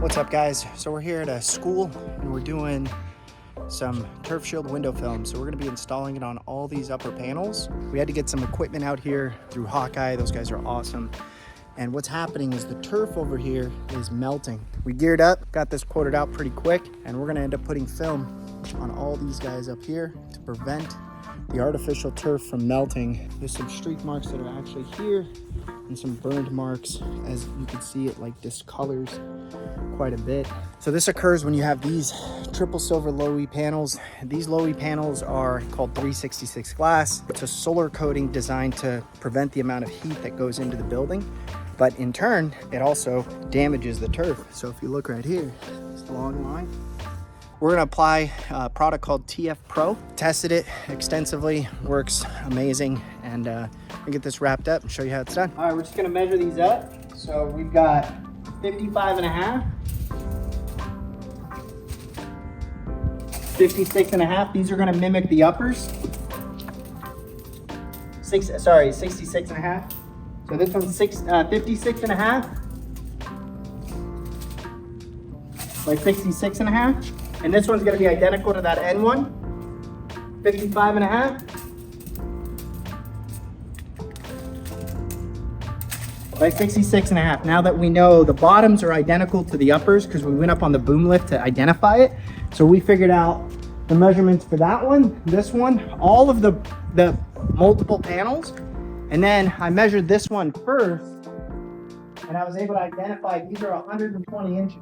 What's up, guys? So we're here at a school and we're doing some Turf Shield window film. So we're going to be installing it on all these upper panels. We had to get some equipment out here through Hawkeye. Those guys are awesome. And what's happening is the turf over here is melting. We geared up, got this quoted out pretty quick, and we're going to end up putting film on all these guys up here to prevent the artificial turf from melting. There's some streak marks that are actually here and some burned marks. As you can see, it like discolors quite a bit. So this occurs when you have these triple silver low E panels. These low E panels are called 366 glass. It's a solar coating designed to prevent the amount of heat that goes into the building, but in turn it also damages the turf. So if you look right here, this long line, we're gonna apply a product called TF Pro. Tested it extensively, works amazing, and we'll get this wrapped up and show you how it's done. All right, we're just gonna measure these up. So we've got 55.5, 56.5. These are gonna mimic the uppers. 66.5. So this one's 56.5 by 66.5. And this one's gonna be identical to that N one, 55.5 by 66.5. Now that we know the bottoms are identical to the uppers, because we went up on the boom lift to identify it. So we figured out the measurements for that one, this one, all of the multiple panels. And then I measured this one first, and I was able to identify these are 120 inches.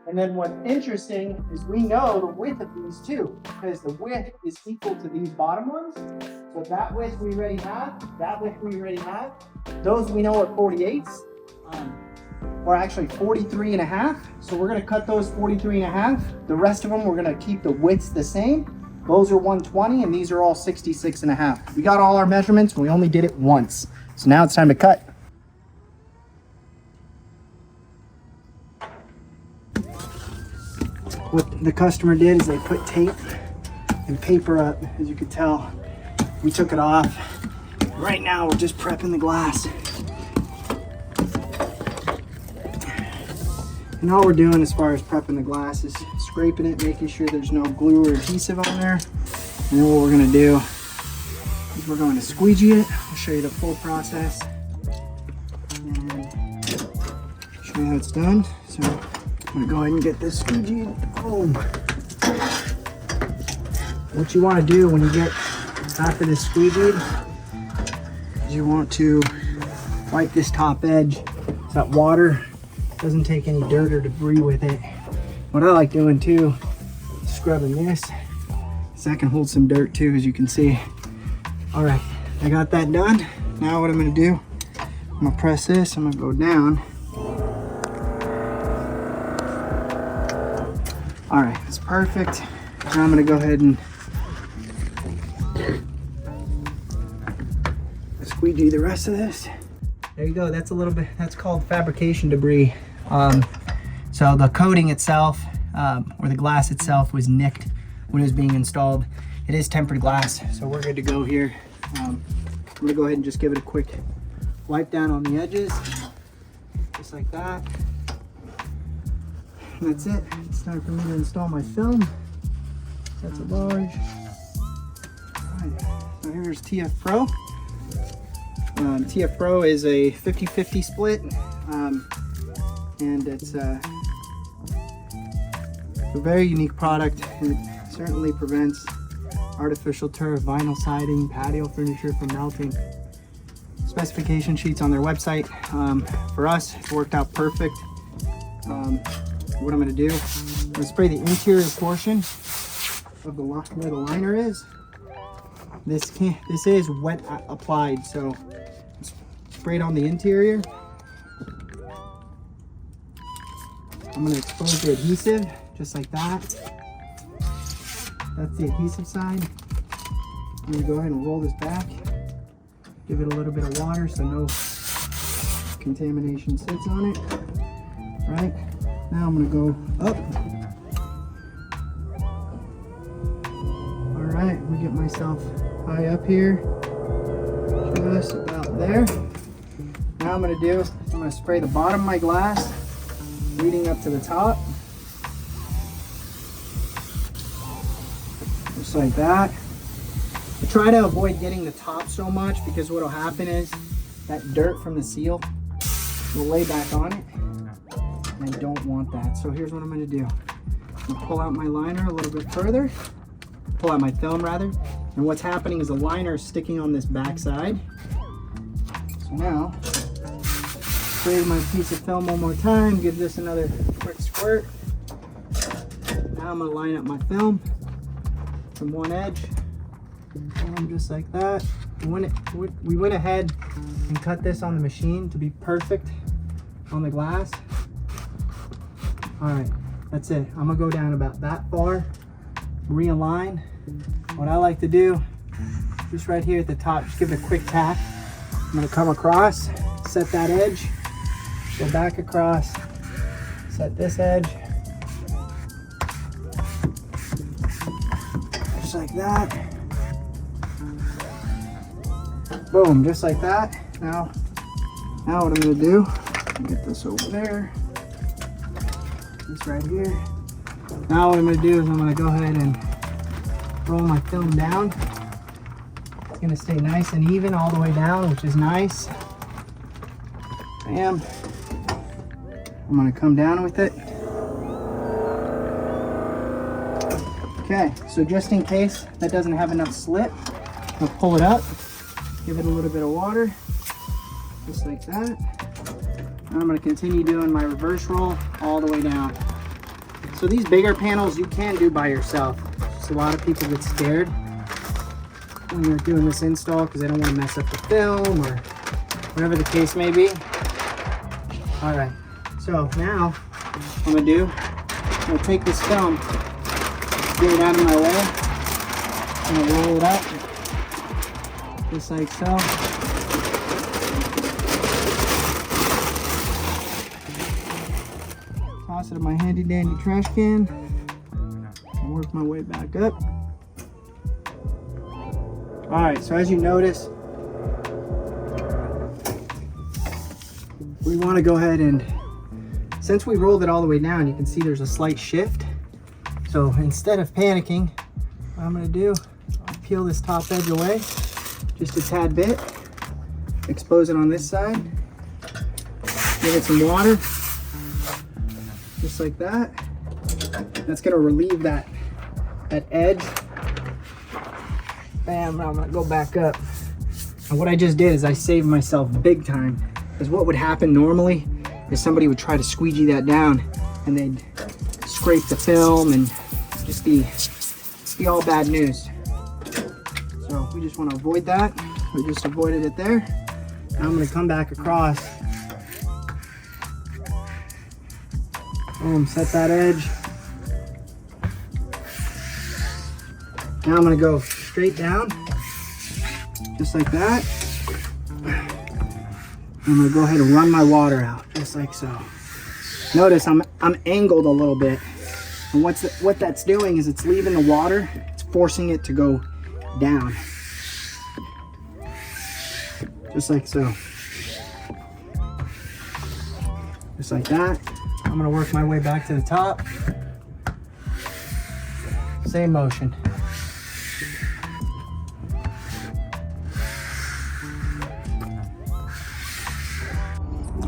And then what's interesting is we know the width of these two, because the width is equal to these bottom ones. So that width we already have, that width we already have. Those we know are 48s, or actually 43.5. So we're gonna cut those 43.5. The rest of them, we're gonna keep the widths the same. Those are 120 and these are all 66.5. We got all our measurements, we only did it once. So now it's time to cut. What the customer did is they put tape and paper up. As you can tell, we took it off. Right now we're just prepping the glass. And all we're doing as far as prepping the glass is scraping it, making sure there's no glue or adhesive on there. And then what we're gonna do is we're going to squeegee it. I'll show you the full process and show you how it's done. So I'm gonna go ahead and get this squeegee. Boom. What you want to do when you get after this squeegee is you want to wipe this top edge so that water doesn't take any dirt or debris with it. What I like doing too is scrubbing this so that can hold some dirt too, as you can see. All right, I got that done. Now what I'm gonna do, I'm gonna press this, I'm gonna go down. All right, it's perfect. Now I'm gonna go ahead and squeegee the rest of this. There you go, that's a little bit, that's called fabrication debris. So the coating itself, or the glass itself, was nicked when it was being installed. It is tempered glass, so we're good to go here. I'm gonna go ahead and just give it a quick wipe down on the edges, just like that. And that's it. It's time for me to install my film. That's a large. All right, so here's TF Pro. TF Pro is a 50-50 split, and it's a very unique product. It certainly prevents artificial turf, vinyl siding, patio furniture from melting. Specification sheets on their website. For us, it's worked out perfect. What I'm going to do, I'm going to spray the interior portion of the where the liner is. This is wet applied, so spray it on the interior. I'm going to expose the adhesive just like that. That's the adhesive side. I'm going to go ahead and roll this back. Give it a little bit of water so no contamination sits on it. All right. Now I'm gonna go up. All right, we get myself high up here, just about there. Now I'm gonna spray the bottom of my glass leading up to the top. Just like that. I try to avoid getting the top so much because what will happen is that dirt from the seal will lay back on it. And I don't want that. So here's what I'm going to do. I'm going to pull out my liner a little bit further. Pull out my film rather. And what's happening is the liner is sticking on this back side. So now, spray my piece of film one more time. Give this another quick squirt. Now I'm going to line up my film from one edge. Just like that. We went ahead and cut this on the machine to be perfect on the glass. All right, that's it. I'm gonna go down about that far, realign. What I like to do, just right here at the top, just give it a quick tap. I'm gonna come across, set that edge, go back across, set this edge. Just like that. Boom, just like that. Now what I'm gonna do, get this over there, this right here. Now what I'm gonna do is I'm gonna go ahead and roll my film down. It's gonna stay nice and even all the way down, which is nice. Bam. I'm gonna come down with it. Okay, so just in case that doesn't have enough slip, I'll pull it up. Give it a little bit of water, just like that. And I'm gonna continue doing my reverse roll all the way down. So these bigger panels you can do by yourself. Just a lot of people get scared when they're doing this install because they don't want to mess up the film or whatever the case may be. All right, so now what I'm gonna do, I'm gonna take this film, get it out of my way, I'm gonna roll it up. Just like so. Toss it in my handy dandy trash can. And work my way back up. Alright, so as you notice, we want to go ahead and, since we rolled it all the way down, you can see there's a slight shift. So instead of panicking, what I'm going to do, I'll peel this top edge away. Just a tad bit, expose it on this side, give it some water, just like that. That's gonna relieve that edge. Bam, now I'm gonna go back up. And what I just did is I saved myself big time, because what would happen normally is somebody would try to squeegee that down and they'd scrape the film and just be all bad news. So we just want to avoid that. We just avoided it there. Now I'm going to come back across. Boom, set that edge. Now I'm going to go straight down, just like that. I'm going to go ahead and run my water out, just like so. Notice I'm angled a little bit. And what that's doing is it's leaving the water, it's forcing it to go down, just like so, just like that. I'm gonna work my way back to the top, same motion.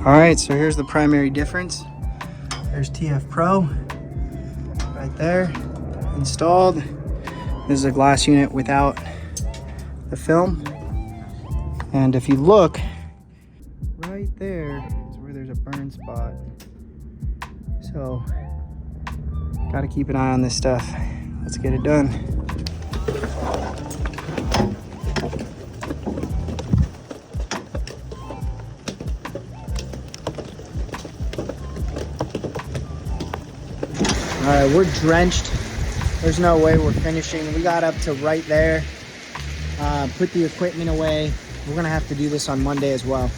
All right, so here's the primary difference. There's TF Pro right there installed. This is a glass unit without the film. And if you look, right there is where there's a burn spot. So, gotta keep an eye on this stuff. Let's get it done. All right, we're drenched. There's no way we're finishing. We got up to right there, put the equipment away. We're gonna have to do this on Monday as well.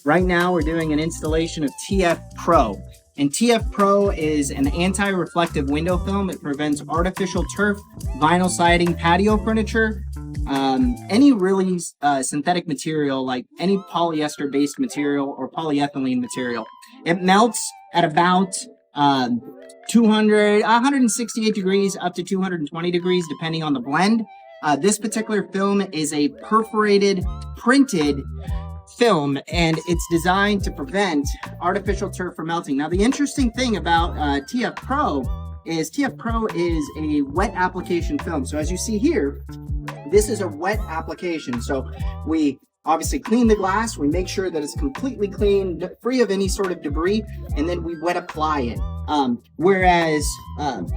Right now we're doing an installation of TF Pro. And TF Pro is an anti-reflective window film. It prevents artificial turf, vinyl siding, patio furniture, any really synthetic material like any polyester-based material or polyethylene material. It melts at about 168 degrees up to 220 degrees, depending on the blend. This particular film is a perforated, printed film, and it's designed to prevent artificial turf from melting. Now, the interesting thing about TF Pro is a wet application film. So as you see here, this is a wet application. So we obviously clean the glass, we make sure that it's completely clean, free of any sort of debris, and then we wet apply it. Whereas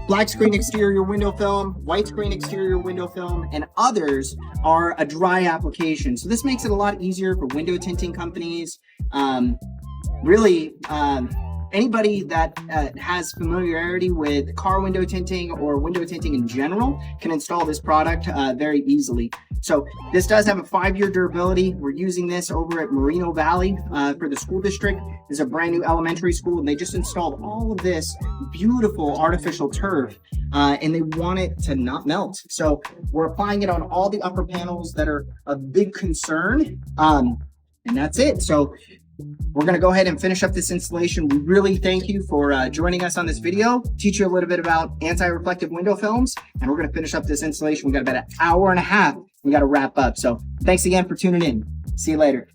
black screen exterior window film, white screen exterior window film, and others are a dry application. So this makes it a lot easier for window tinting companies. Anybody that has familiarity with car window tinting or window tinting in general can install this product very easily. So this does have a 5-year durability. We're using this over at Moreno Valley for the school district. There's a brand new elementary school, and they just installed all of this beautiful artificial turf, and they want it to not melt. So we're applying it on all the upper panels that are a big concern, and that's it. So we're going to go ahead and finish up this installation. We really thank you for joining us on this video, teach you a little bit about anti-reflective window films, and we're going to finish up this installation. We got about an hour and a half we got to wrap up. So thanks again for tuning in. See you later.